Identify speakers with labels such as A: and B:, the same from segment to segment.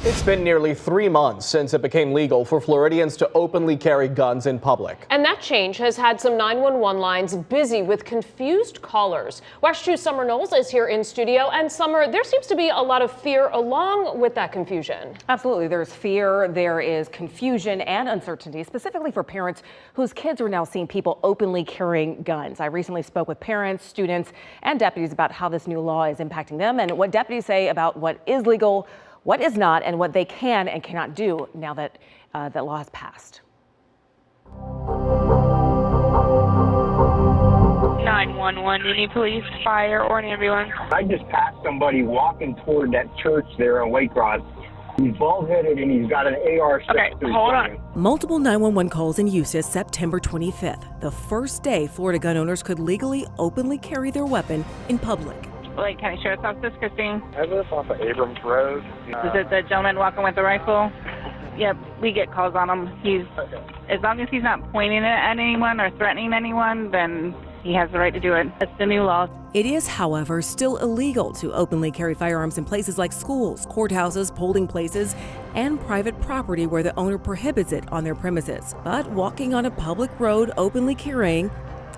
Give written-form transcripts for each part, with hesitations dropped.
A: It's been nearly 3 months since it became legal for Floridians to openly carry guns in public.
B: And that change has had some 911 lines busy with confused callers. WESH 2's Summer Knowles is here in studio. And Summer, there seems to be a lot of fear along with that confusion.
C: Absolutely. There's fear, there is confusion and uncertainty, specifically for parents whose kids are now seeing people openly carrying guns. I recently spoke with parents, students, and deputies about how this new law is impacting them and what deputies say about what is legal, what is not, and what they can and cannot do now that that law has passed.
D: 911, any police, fire, or an ambulance?
E: I just passed somebody walking toward that church there on Waycross. He's bald-headed and he's got an AR.
D: Okay, hold on.
F: Multiple 911 calls in Eustis September 25th, the first day Florida gun owners could legally openly carry their weapon in public.
D: Lake County Sheriff's Office, Christine.
E: I live off of Abrams Road.
D: Is it the gentleman walking with the rifle? Yep, we get calls on him. As long as he's not pointing it at anyone or threatening anyone, then he has the right to do it. That's the new law.
F: It is, however, still illegal to openly carry firearms in places like schools, courthouses, polling places, and private property where the owner prohibits it on their premises. But walking on a public road openly carrying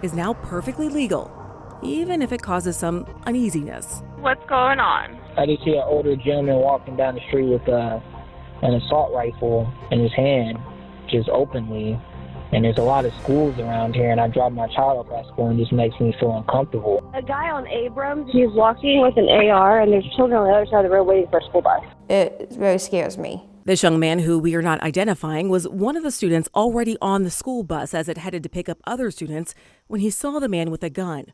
F: is now perfectly legal, even if it causes some uneasiness.
D: What's going on?
G: I just see an older gentleman walking down the street with an assault rifle in his hand, just openly. And there's a lot of schools around here, and I drop my child off at school, and it just makes me feel uncomfortable.
H: A guy on Abrams, he's walking with an AR, and there's children on the other side of the road waiting for a school bus.
I: It really scares me.
F: This young man, who we are not identifying, was one of the students already on the school bus as it headed to pick up other students when he saw the man with a gun.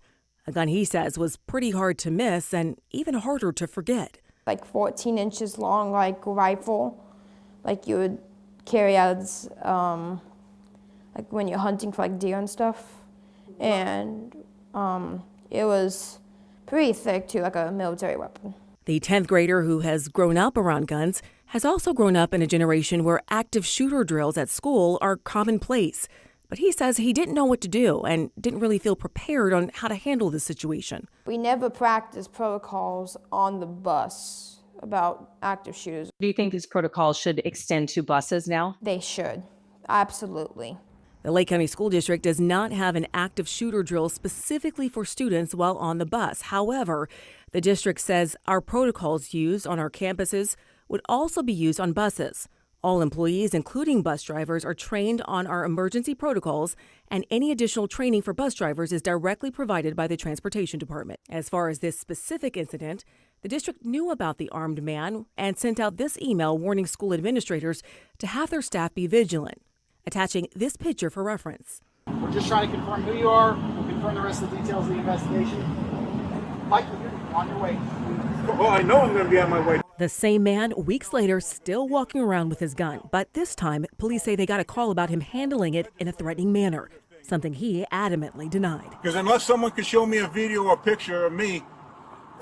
F: A gun he says was pretty hard to miss and even harder to forget.
I: Like 14 inches long, like rifle, like you would carry as, like when you're hunting for like deer and stuff. And it was pretty thick too, like a military weapon.
F: The 10th grader, who has grown up around guns, has also grown up in a generation where active shooter drills at school are commonplace. But he says he didn't know what to do and didn't really feel prepared on how to handle the situation.
I: We never practiced protocols on the bus about active shooters.
C: Do you think these protocols should extend to buses now?
I: They should, absolutely.
F: The Lake County School District does not have an active shooter drill specifically for students while on the bus. However, the district says our protocols used on our campuses would also be used on buses. All employees, including bus drivers, are trained on our emergency protocols, and any additional training for bus drivers is directly provided by the Transportation Department. As far as this specific incident, the district knew about the armed man and sent out this email warning school administrators to have their staff be vigilant, attaching this picture for reference.
J: We're just trying to confirm who you are. We'll confirm the rest of the details of the investigation. Mike, you're on your way.
K: Well, I know I'm going to be on my way.
F: The same man, weeks later, still walking around with his gun. But this time, police say they got a call about him handling it in a threatening manner, something he adamantly denied.
K: Because unless someone can show me a video or picture of me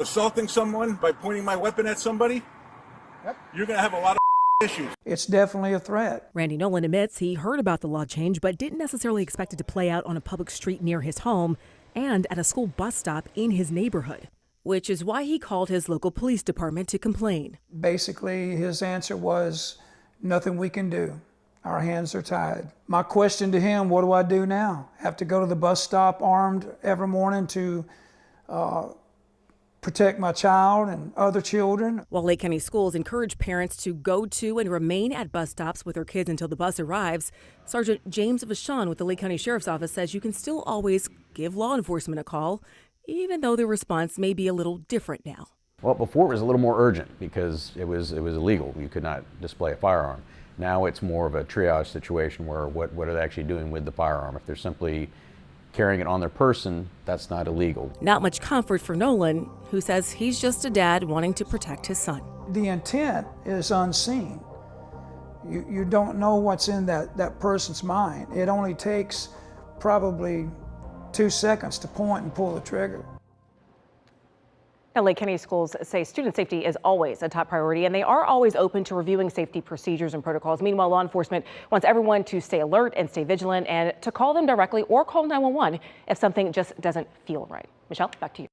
K: assaulting someone by pointing my weapon at somebody, you're going to have a lot of issues.
J: It's definitely a threat.
F: Randy Nolan admits he heard about the law change, but didn't necessarily expect it to play out on a public street near his home and at a school bus stop in his neighborhood, which is why he called his local police department to complain.
J: Basically, his answer was, nothing we can do. Our hands are tied. My question to him, what do I do now? Have to go to the bus stop armed every morning to protect my child and other children.
F: While Lake County schools encourage parents to go to and remain at bus stops with their kids until the bus arrives, Sergeant James Vachon with the Lake County Sheriff's Office says you can still always give law enforcement a call, even though the response may be a little different now.
L: Well, before it was a little more urgent because it was illegal. You could not display a firearm. Now it's more of a triage situation where what are they actually doing with the firearm? If they're simply carrying it on their person, that's not illegal.
F: Not much comfort for Nolan, who says he's just a dad wanting to protect his son.
J: The intent is unseen. You don't know what's in that person's mind. It only takes probably 2 seconds to point and pull the trigger.
C: Now, Lake County schools say student safety is always a top priority, and they are always open to reviewing safety procedures and protocols. Meanwhile, law enforcement wants everyone to stay alert and stay vigilant and to call them directly or call 911 if something just doesn't feel right. Michelle, back to you.